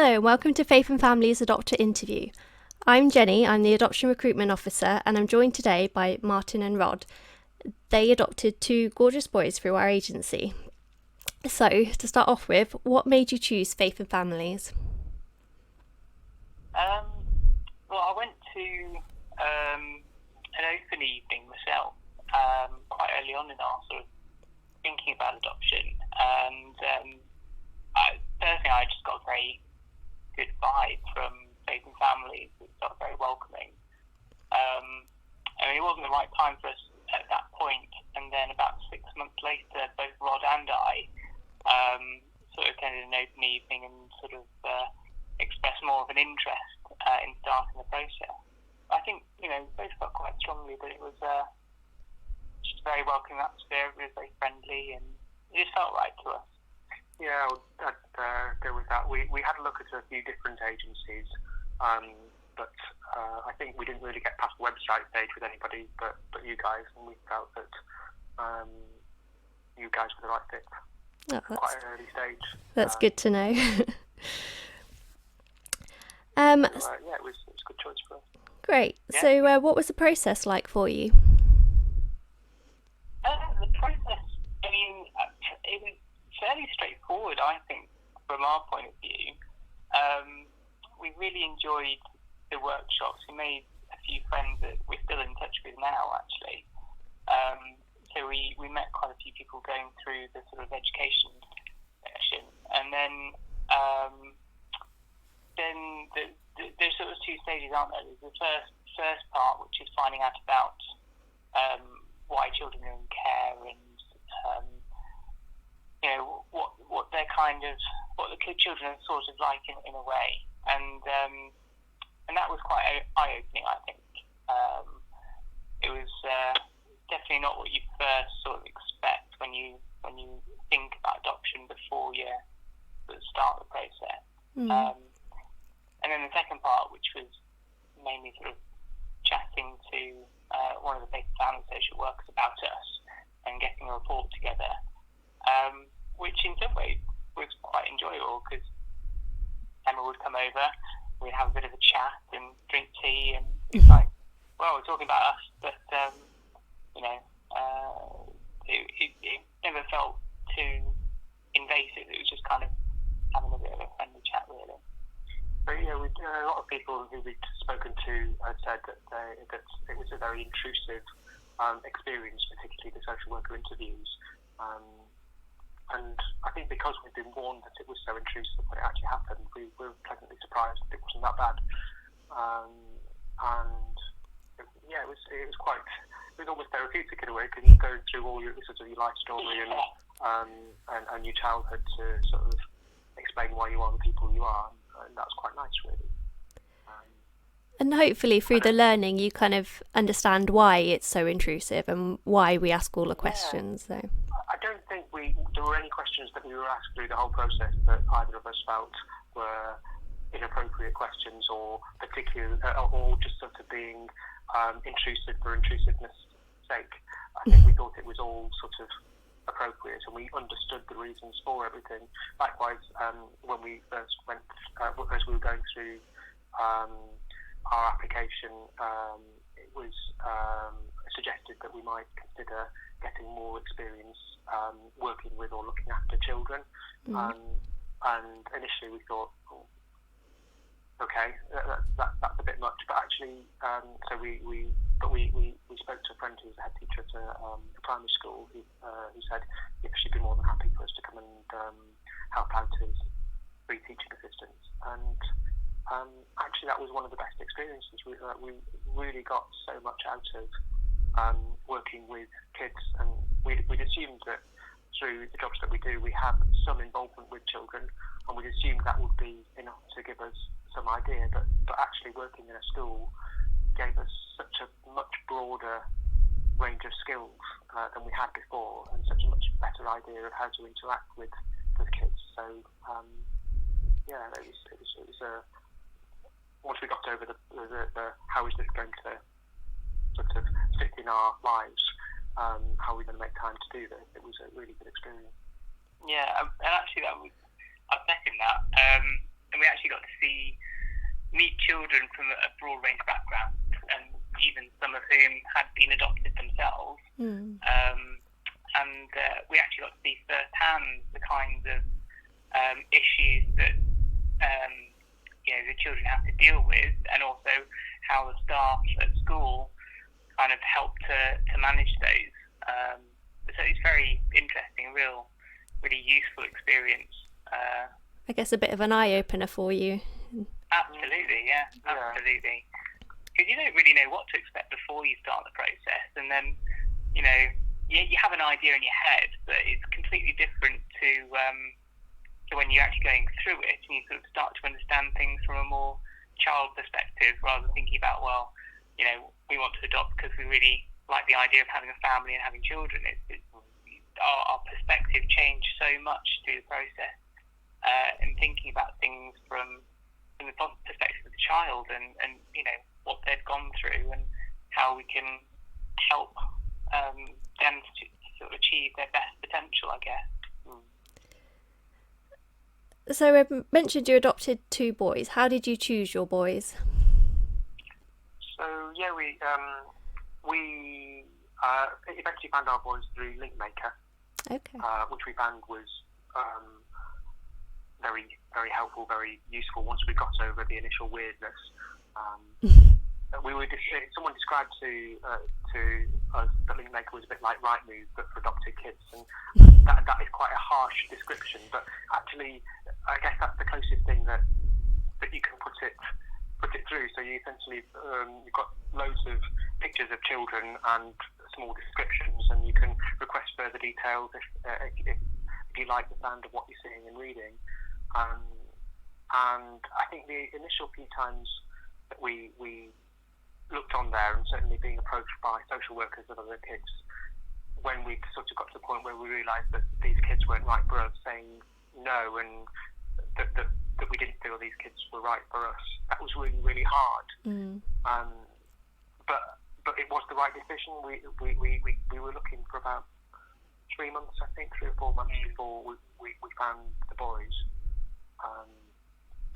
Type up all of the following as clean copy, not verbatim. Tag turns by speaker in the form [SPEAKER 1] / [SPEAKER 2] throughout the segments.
[SPEAKER 1] Hello and welcome to Faith and Family's Adopter Interview. I'm Jenny, I'm the Adoption Recruitment Officer, and I'm joined today by Martin and Rod. They adopted two gorgeous boys through our agency. So, to start off with, what made you choose Faith and Families?
[SPEAKER 2] Well, I went to an open evening myself quite early on in our sort of thinking about adoption, and personally I just got a very good vibe from Faith and Families. It felt very welcoming. It wasn't the right time for us at that point, and then about 6 months later, both Rod and I sort of attended an open evening and sort of expressed more of an interest in starting the process. I think, both felt quite strongly that it was just a very welcoming atmosphere. It was very friendly, and it just felt right to us.
[SPEAKER 3] Yeah, I'd go with that. We had a look at a few different agencies, but I think we didn't really get past the website stage with anybody but you guys, and we felt that you guys were the right fit. Quite an early stage.
[SPEAKER 1] That's good to know.
[SPEAKER 3] It was a good choice for us.
[SPEAKER 1] Great.
[SPEAKER 2] Yeah.
[SPEAKER 1] So what was the process like for you?
[SPEAKER 2] The process, it was fairly straightforward, I think, from our point of view. We really enjoyed the workshops. We made a few friends that we're still in touch with now, actually. So we met quite a few people going through the sort of education section, and then there's sort of two stages, aren't there? There's the first part, which is finding out about why children are in care and what they're what the children are sort of like in a way, and that was quite eye-opening, I think. It was definitely not what you first sort of expect when you think about adoption before you sort of start the process. And then the second part, which was mainly sort of chatting to one of the Faith and Family social workers about us and getting a report together, which in some ways was quite enjoyable because Emma would come over, we'd have a bit of a chat and drink tea, and it's like, well, we're talking about us, but it never felt too invasive. It was just kind of having a bit of a friendly chat, really.
[SPEAKER 3] But a lot of people who we'd spoken to had said that it was a very intrusive experience, particularly the social worker interviews. And I think because we'd been warned that it was so intrusive when it actually happened, we were pleasantly surprised that it wasn't that bad. It was almost therapeutic in a way, because you go through all your life story and your childhood to sort of explain why you are the people you are, and that's quite nice, really.
[SPEAKER 1] And hopefully through the learning you kind of understand why it's so intrusive and why we ask all the questions. So
[SPEAKER 3] I don't think there were any questions that we were asked through the whole process that either of us felt were inappropriate questions or particular, or just sort of being intrusive for intrusiveness' sake. I think we thought it was all sort of appropriate, and we understood the reasons for everything. Likewise, when we first went, as we were going through our application, it was suggested that we might consider getting more experience working with or looking after children. And initially we thought, okay, that's a bit much, but actually, so we spoke to a friend who's a head teacher at a primary school who said she'd be more than happy for us to come and help out as free teaching assistants. And actually, that was one of the best experiences. We really got so much out of working with kids, and we'd assumed that through the jobs that we do, we have some involvement with children, and we'd assumed that would be enough to give us some idea. But actually, working in a school gave us such a much broader range of skills than we had before, and such a much better idea of how to interact with kids. So it was once we got over the how is this going to sort of fit in our lives, how are we going to make time to do this, it was a really good experience.
[SPEAKER 2] Yeah, and actually I second that. And we actually got children from a broad range of backgrounds, and even some of whom had been adopted themselves. And we actually got to see firsthand the kinds of issues that the children have to deal with, and also how the staff at school kind of help to manage those. So it's very interesting, really useful experience.
[SPEAKER 1] I guess a bit of an eye-opener for you.
[SPEAKER 2] Absolutely, yeah, absolutely. Because you don't really know what to expect before you start the process, and then, you have an idea in your head, but it's completely different to when you're actually going through it, and you sort of start to understand things from a more child perspective, rather than thinking about, we want to adopt because we really like the idea of having a family and having children. Our perspective changed so much through the process, and thinking about things from the perspective of the child, and what they've gone through, and how we can help them to sort of achieve their best potential, I guess.
[SPEAKER 1] So I mentioned you adopted 2 boys. How did you choose your boys?
[SPEAKER 3] So yeah, we eventually found our boys through Linkmaker, which we found was very, very helpful, very useful once we got over the initial weirdness. Someone described to us that Linkmaker was a bit like Rightmove, but for adopted kids, and that is quite a harsh description. But actually, I guess that's the closest thing that you can put it through. So you essentially you've got loads of pictures of children and small descriptions, and you can request further details if you like the sound of what you're seeing and reading. And I think the initial few times that we looked on there, and certainly being approached by social workers and other kids, when we sort of got to the point where we realised that these kids weren't right for us, saying no, and that we didn't feel these kids were right for us, that was really, really hard. But it was the right decision. We were looking for about 3 months, I think, 3 or 4 months before we found the boys,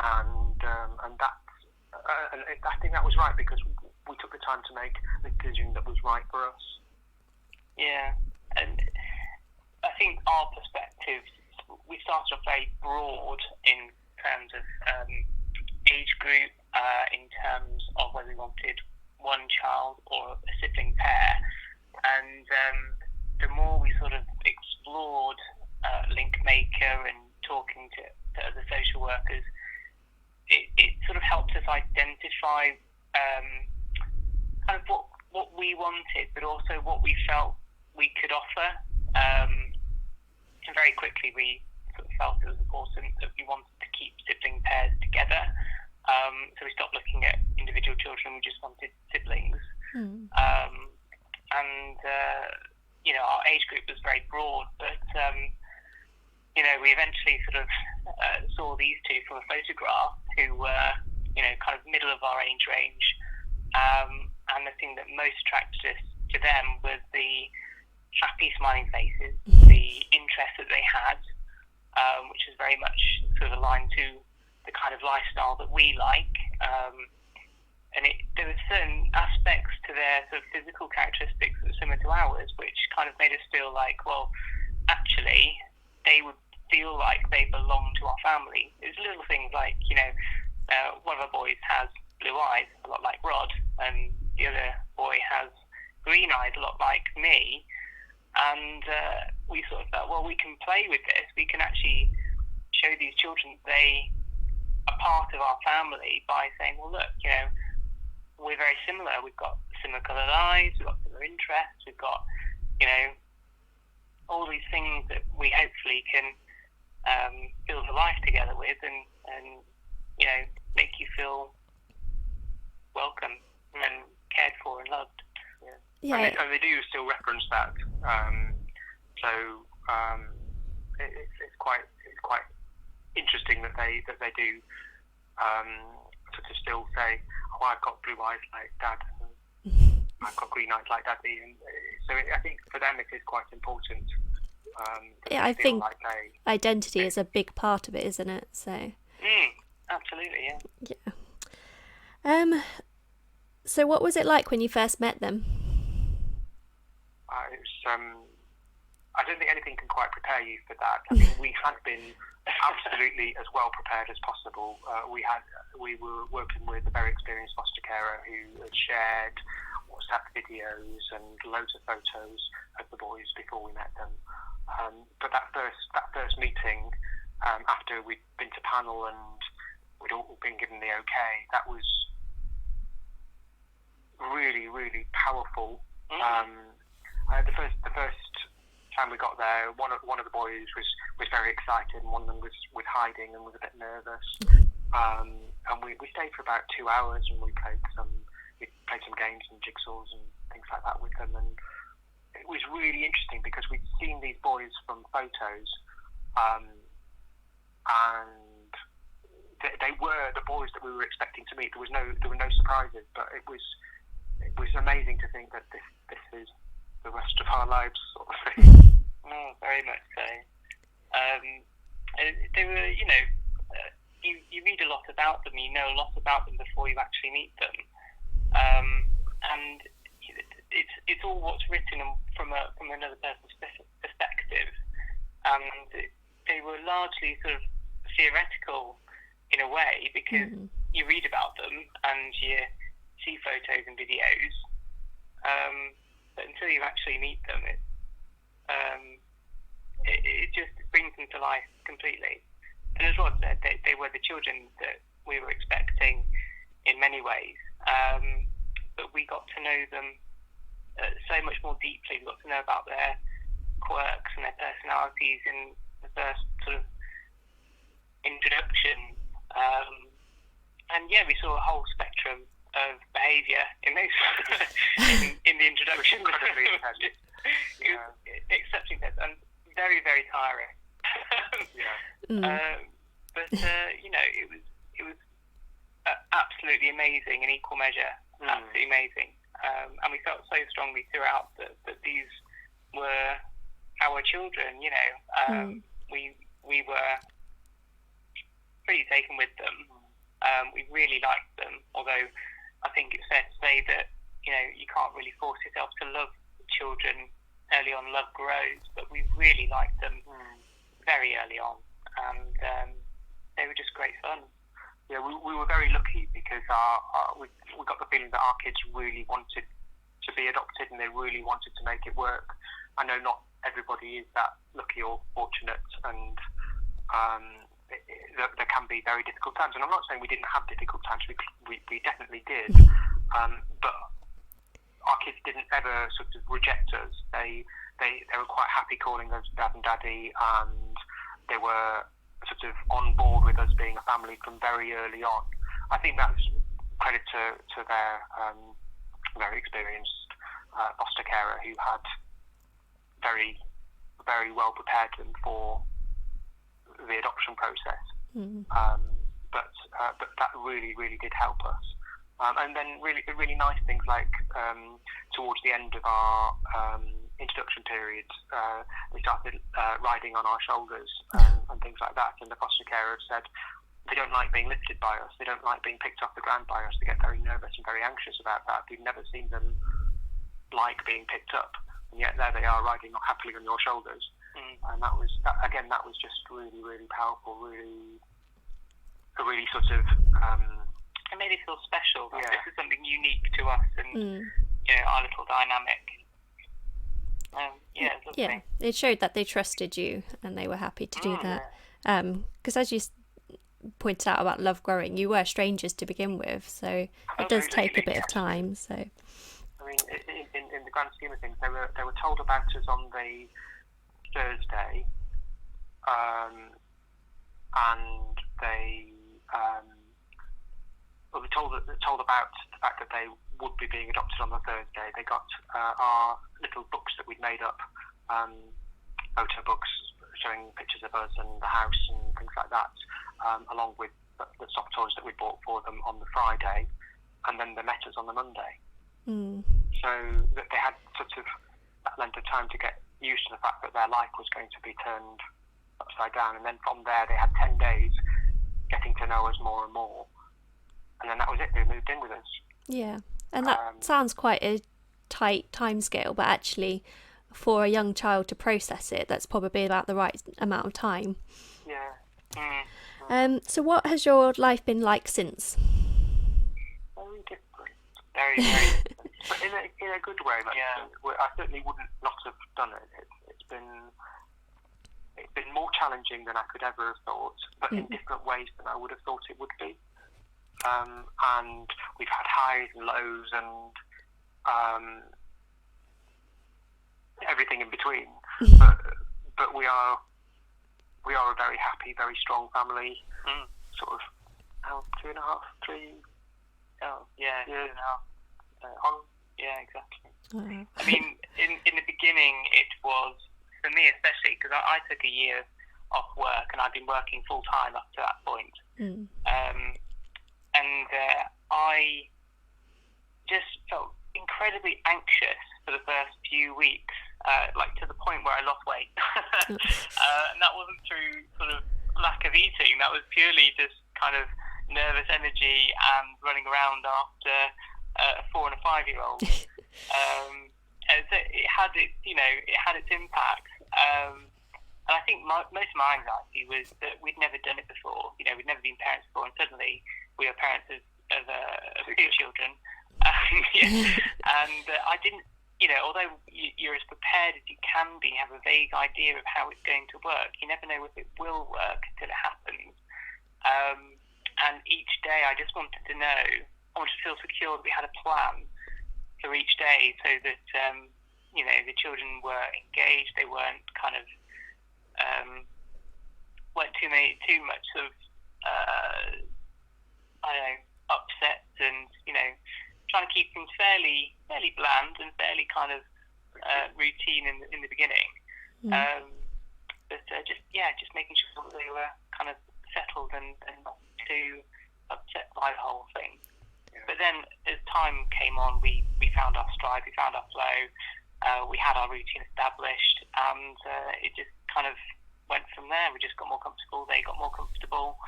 [SPEAKER 3] and I think that was right, because we took the time to make the decision that was right for us.
[SPEAKER 2] Yeah, and I think our perspective, we started off very broad in terms of age group, in terms of whether we wanted one child or a sibling pair, and the more we sort of explored Linkmaker and talking to other social workers, it sort of helped us identify kind of what we wanted, but also what we felt we could offer. And very quickly we sort of felt it was important that we wanted to keep sibling pairs together. So we stopped looking at individual children, we just wanted siblings. Our age group was very broad, but we eventually sort of saw these 2 from a photograph who were, kind of middle of our age range. And the thing that most attracted us to them was the happy, smiling faces, the interest that they had, which is very much sort of aligned to the kind of lifestyle that we like. And there were certain aspects to their sort of physical characteristics that were similar to ours, which kind of made us feel like, well, actually, they would feel like they belong to our family. It's little things like, one of our boys has blue eyes, a lot like Rod, and the other boy has green eyes, a lot like me. And we sort of thought, well, we can play with this. We can actually show these children that they are part of our family by saying, well, look, we're very similar. We've got similar coloured eyes, we've got similar interests, we've got, all these things that we hopefully can build a life together with, and make you feel welcome and cared for and loved.
[SPEAKER 1] Yeah.
[SPEAKER 3] And they do still reference that. It's quite interesting that they do sort of still say, "Oh, I've got blue eyes like Dad. I've got green eyes like Daddy." And so I think for them it is quite important.
[SPEAKER 1] I think identity is a big part of it, isn't it? So.
[SPEAKER 2] Absolutely, yeah.
[SPEAKER 1] Yeah. So what was it like when you first met them?
[SPEAKER 3] It was, I don't think anything can quite prepare you for that. I mean, we had been absolutely as well prepared as possible. We were working with a very experienced foster carer who had shared WhatsApp videos and loads of photos of the boys before we met them. But that first meeting, after we'd been to panel and we'd all been given the okay, that was really, really powerful. The first time we got there, one of the boys was very excited, and one of them was hiding and was a bit nervous. And we stayed for about 2 hours, and we played some games and jigsaws and things like that with them. And it was really interesting because we'd seen these boys from photos, and they were the boys that we were expecting to meet. There were no surprises, but it was amazing to think that this is the rest of our lives, sort of thing.
[SPEAKER 2] Very much so. They were, you read a lot about them, you know a lot about them before you actually meet them, and it's all what's written from another person's perspective, and they were largely sort of theoretical in a way because you read about them and you see photos and videos, but until you actually meet them, it just brings them to life completely. And as Rod said, they were the children that we were expecting in many ways, but we got to know them so much more deeply. We got to know about their quirks and their personalities in the first sort of introduction, and yeah, we saw a whole spectrum of behaviour in those in the introduction. It was exceptionally intense and very, very tiring. But it was absolutely amazing in equal measure. Absolutely amazing, and we felt so strongly throughout that these were our children. We were pretty taken with them. We really liked them, although I think it's fair to say that you can't really force yourself to love children early on. Love grows, but we really liked them very early on, and they were just great fun.
[SPEAKER 3] Yeah, we were very lucky because we got the feeling that our kids really wanted to be adopted and they really wanted to make it work. I know not everybody is that lucky or fortunate, and there can be very difficult times. And I'm not saying we didn't have difficult times. We definitely did, but our kids didn't ever sort of reject us. They were quite happy calling us dad and daddy, and they were sort of on board with us being a family from very early on. I think that's credit to their very experienced foster carer who had very, very well prepared them for the adoption process. But that really, really did help us. And then really nice things like towards the end of our introduction period, they started riding on our shoulders and things like that. And the foster carer said they don't like being lifted by us. They don't like being picked off the ground by us. They get very nervous and very anxious about that. We've never seen them like being picked up, and yet there they are riding happily on your shoulders. And that was just really, really powerful. Really sort of.
[SPEAKER 2] It made it feel special. Like this is something unique to us, and our little dynamic. It's lovely.
[SPEAKER 1] Yeah, it showed that they trusted you and they were happy to do that. Because as you pointed out about love growing, you were strangers to begin with, so it does take a bit of time. So,
[SPEAKER 3] I mean, in the grand scheme of things, they were told about us on the Thursday, and they were told about the fact that they would be being adopted on the Thursday. They got our little books that we'd made up, photo books showing pictures of us and the house and things like that, along with the soft toys that we bought for them on the Friday, and then they met us on the Monday. So that they had sort of that length of time to get used to the fact that their life was going to be turned upside down, and then from there they had 10 days getting to know us more and more. then that was it. They moved in with us.
[SPEAKER 1] Yeah, and that sounds quite a tight timescale, but actually, for a young child to process it, that's probably about the right amount of time.
[SPEAKER 3] Yeah.
[SPEAKER 1] So what has your life been like since?
[SPEAKER 3] Very different. Very, very different. But in a good way.
[SPEAKER 2] Yeah.
[SPEAKER 3] I certainly wouldn't not have done it. It's been more challenging than I could ever have thought, but in different ways than I would have thought it would be. And we've had highs and lows and everything in between. But we are a very happy, very strong family. Sort of 2.5, 3.
[SPEAKER 2] Oh, yeah,
[SPEAKER 3] years
[SPEAKER 2] 2.5.
[SPEAKER 3] on.
[SPEAKER 2] Yeah, exactly.
[SPEAKER 1] Uh,
[SPEAKER 2] I mean, in the beginning, it was, for me especially, because I took a year off work and I'd been working full time up to that point. I just felt incredibly anxious for the first few weeks, like to the point where I lost weight. And that wasn't through sort of lack of eating, that was purely just kind of nervous energy and running around after a 4 and a 5-year-old. And so it had its impact. And I think most of my anxiety was that we'd never done it before. We'd never been parents before, and suddenly we are parents of 2 children. And I didn't, although you're as prepared as you can be, have a vague idea of how it's going to work, you never know if it will work until it happens. And each day I just wanted to know, I wanted to feel secure that we had a plan for each day so that, the children were engaged, they weren't kind of, weren't too much sort of, upset and, trying to keep things fairly bland and fairly kind of routine in the beginning. But just making sure that they were kind of settled and not too upset by the whole thing. Yeah. But then as time came on, we found our stride, we found our flow, we had our routine established, and it just kind of went from there. We just got more comfortable, they got more comfortable.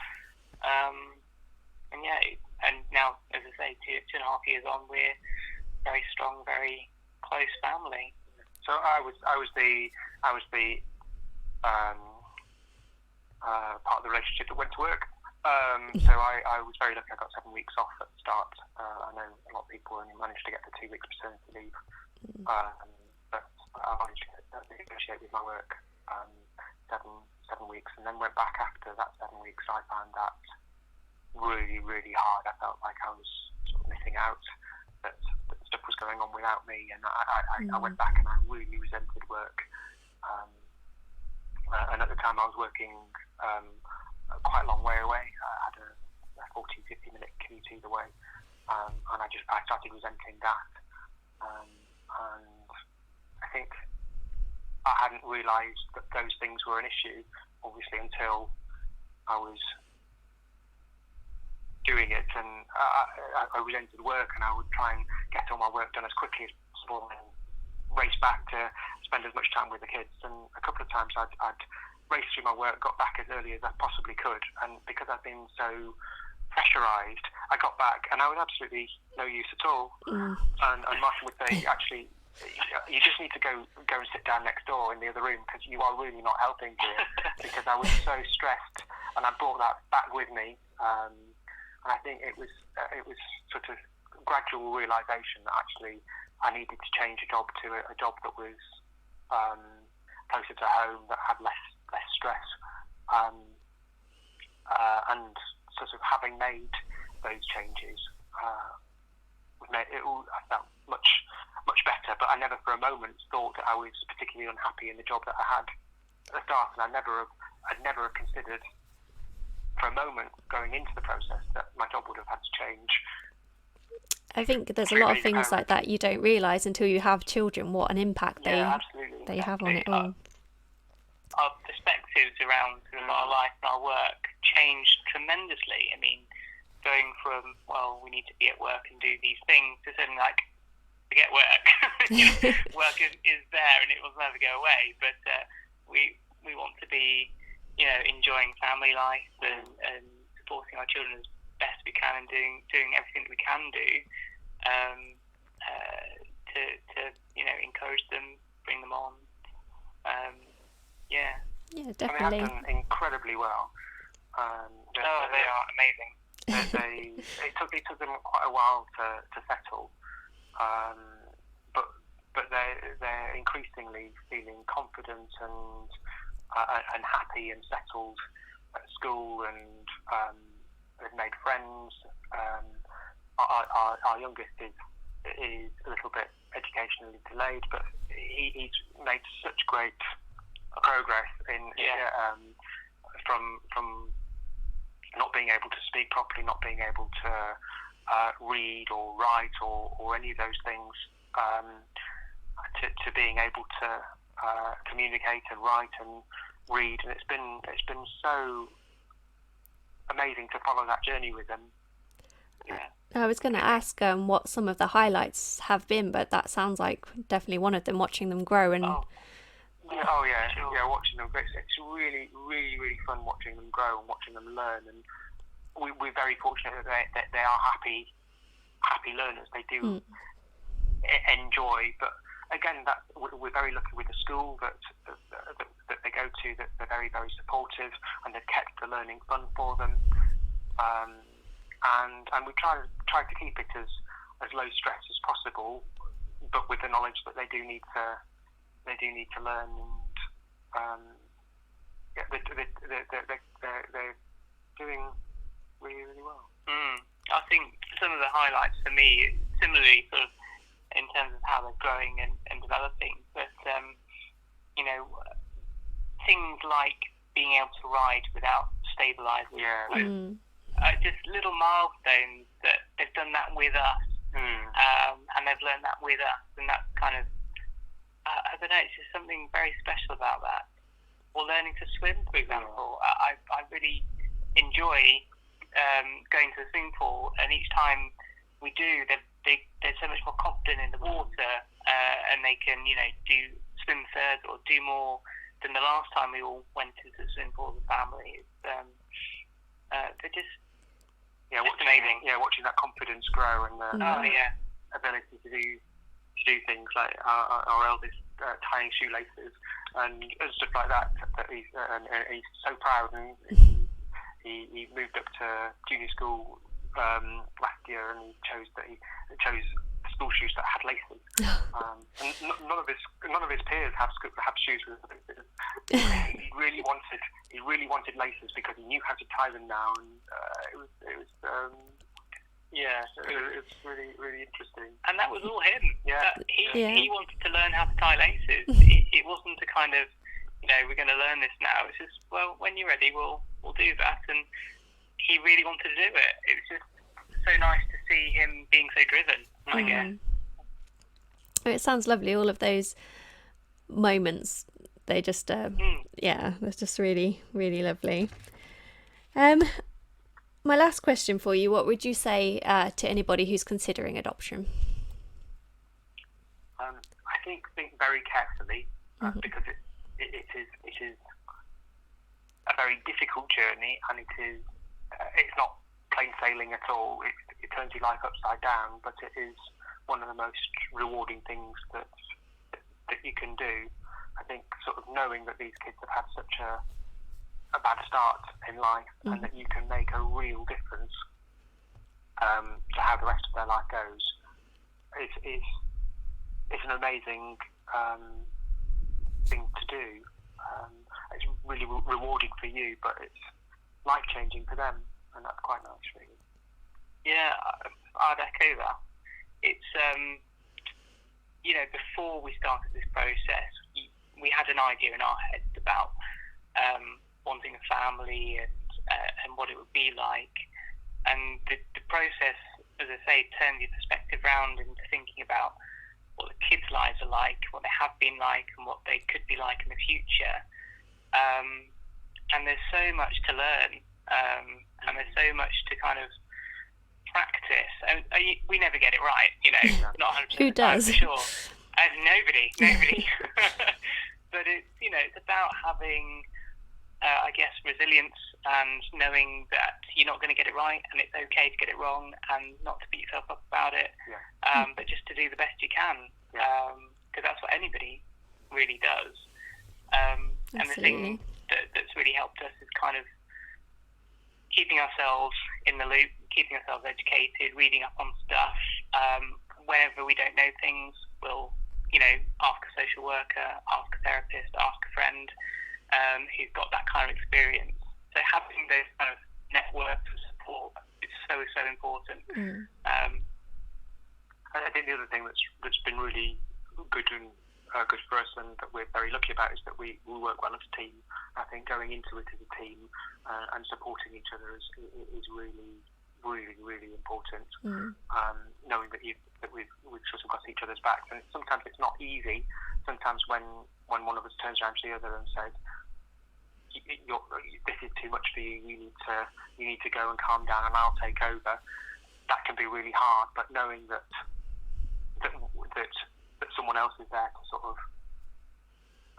[SPEAKER 2] And now, as I say, 2.5 years on, we're very strong, very close family.
[SPEAKER 3] So I was the part of the relationship that went to work. So I was very lucky. I got 7 weeks off at the start. I know a lot of people only managed to get the 2 weeks paternity leave, but I managed to negotiate with my work 7 weeks, and then went back after that 7 weeks. I found that really, really hard. I felt like I was sort of missing out, that stuff was going on without me, and I went back and I really resented work. And at the time I was working quite a long way away. I had a 40-50 minute commute either way, and I started resenting that. And I think I hadn't realised that those things were an issue, obviously, until I was doing it, and I resented work, and I would try and get all my work done as quickly as possible and race back to spend as much time with the kids. And a couple of times I'd race through my work, got back as early as I possibly could, and because I'd been so pressurised, I got back and I was absolutely no use at all. And Martin would say, actually, you just need to go and sit down next door in the other room, because you are really not helping here. Because I was so stressed, and I brought that back with me. And I think it was sort of gradual realisation that actually I needed to change a job to a job that was closer to home, that had less stress. And sort of having made those changes, I felt much better. But I never for a moment thought that I was particularly unhappy in the job that I had at the start, and I'd never have considered for a moment going into the process that my job would have had to change.
[SPEAKER 1] I think there's a lot of things like that you don't realise until you have children, what an impact they have on it all.
[SPEAKER 2] Our perspectives around our life and our work changed tremendously. I mean, going from, we need to be at work and do these things, to something like, forget work. Work is there and it will never go away, but we want to be enjoying family life and supporting our children as best we can and doing everything that we can do to encourage them, bring them on.
[SPEAKER 1] Yeah,
[SPEAKER 3] And
[SPEAKER 1] definitely.
[SPEAKER 3] they have done incredibly well.
[SPEAKER 2] They are amazing.
[SPEAKER 3] It took them quite a while to settle, but they're increasingly feeling confident and happy and settled at school, and they've made friends. Our youngest is a little bit educationally delayed, but he's made such great progress from not being able to speak properly, not being able to read or write or any of those things, to being able to communicate and write and read, and it's been so amazing to follow that journey with them. Yeah.
[SPEAKER 1] I was going to ask what some of the highlights have been, but that sounds like definitely one of them, watching them grow. And
[SPEAKER 3] watching them grow. It's really, really, really fun watching them grow and watching them learn. And we're very fortunate that they are happy learners. They do enjoy, but again, we're very lucky with the school that they go to. That they're very, very supportive, and they've kept the learning fun for them. And we try to keep it as low stress as possible, but with the knowledge that they do need to learn, and they're doing really, really well.
[SPEAKER 2] I think some of the highlights for me, similarly, sort of in terms of how they're growing and developing, but things like being able to ride without stabilisers. Just little milestones that they've done that with us, and they've learned that with us, and that's kind of, I don't know, it's just something very special about that. Or learning to swim, for example. I really enjoy going to the swimming pool, and each time we do, they're so much more confident in the water, and they can, do swim further or do more than the last time we all went into the swimming pool as a family. They're just amazing.
[SPEAKER 3] Yeah, watching that confidence grow and the ability to do things like our eldest tying shoelaces and stuff like that. He's so proud, and he moved up to junior school last year, and he chose school shoes that had laces. And none of his peers have shoes with laces. He really wanted laces because he knew how to tie them now, and it was really, really interesting.
[SPEAKER 2] And that was all him. He wanted to learn how to tie laces. It wasn't a kind of, we're going to learn this now. It's just, well, when you're ready, we'll do that. And he really wanted to do it. It was just so nice to see him being so driven, I guess.
[SPEAKER 1] It sounds lovely, all of those moments. They just, that's just really, really lovely. My last question for you, what would you say to anybody who's considering adoption?
[SPEAKER 3] I think very carefully, because it is a very difficult journey, and it's not plain sailing at all. It turns your life upside down, but it is one of the most rewarding things that you can do. I think sort of knowing that these kids have had such a bad start in life, and that you can make a real difference to how the rest of their life goes, it's an amazing thing to do. It's really rewarding for you, but it's life-changing for them, and that's quite nice, really.
[SPEAKER 2] Yeah, I'd echo that. It's, before we started this process, we had an idea in our heads about wanting a family and what it would be like. And the process, as I say, turns your perspective around into thinking about what the kids' lives are like, what they have been like, and what they could be like in the future. And there's so much to learn, and there's so much to kind of practice. And we never get it right, not 100%
[SPEAKER 1] Who does?
[SPEAKER 2] for sure. Nobody. But it's about having, I guess, resilience and knowing that you're not going to get it right right, and it's okay to get it wrong, and not to beat yourself up about it, but just to do the best you can, because that's what anybody really does. And the thing that's really helped us is kind of keeping ourselves in the loop, keeping ourselves educated, reading up on stuff. Whenever we don't know things, we'll, ask a social worker, ask a therapist, ask a friend who's got that kind of experience. So having those kind of networks of support is so important.
[SPEAKER 3] I think the other thing that's been really good for us, and that we're very lucky about, is that we work well as a team. I think going into it as a team and supporting each other is really, really, really important. Knowing that we've sort of got each other's backs, and sometimes it's not easy. Sometimes when one of us turns around to the other and says, "This is too much for you. You need to go and calm down, and I'll take over." That can be really hard. But knowing that someone else is there to sort of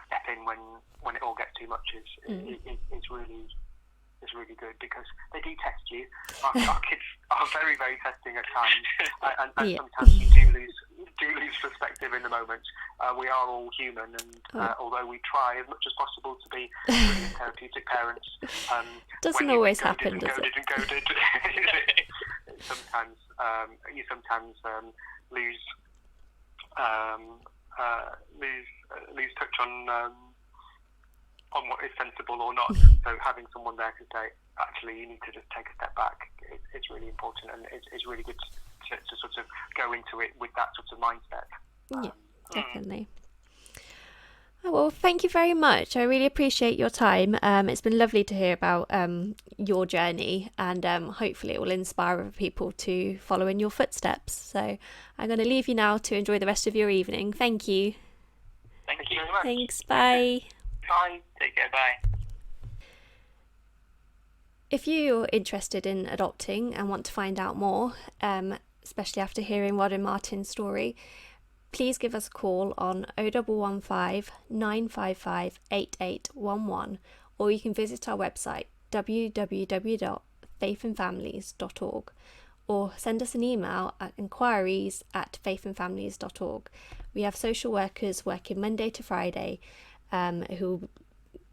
[SPEAKER 3] step in when it all gets too much is really good, because they do test you. Our kids are very, very testing at times, and sometimes you do lose perspective in the moment. We are all human, and although we try as much as possible to be brilliant therapeutic parents,
[SPEAKER 1] doesn't always happen, does it?
[SPEAKER 3] Sometimes you lose touch on what is sensible or not. So having someone there to say, actually, you need to just take a step back, it's really important, and it's really good to sort of go into it with that sort of mindset.
[SPEAKER 1] Definitely. Oh, well, thank you very much. I really appreciate your time. It's been lovely to hear about your journey, and hopefully it will inspire other people to follow in your footsteps. So I'm going to leave you now to enjoy the rest of your evening. Thank you.
[SPEAKER 2] Thank you very much.
[SPEAKER 1] Thanks. Bye.
[SPEAKER 2] Bye. Take care. Bye.
[SPEAKER 1] If you're interested in adopting and want to find out more, especially after hearing Rod and Martin's story, please give us a call on 0115 955 8811, or you can visit our website www.faithandfamilies.org, or send us an email at inquiries@faithandfamilies.org. We have social workers working Monday to Friday who are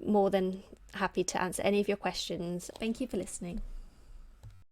[SPEAKER 1] more than happy to answer any of your questions. Thank you for listening.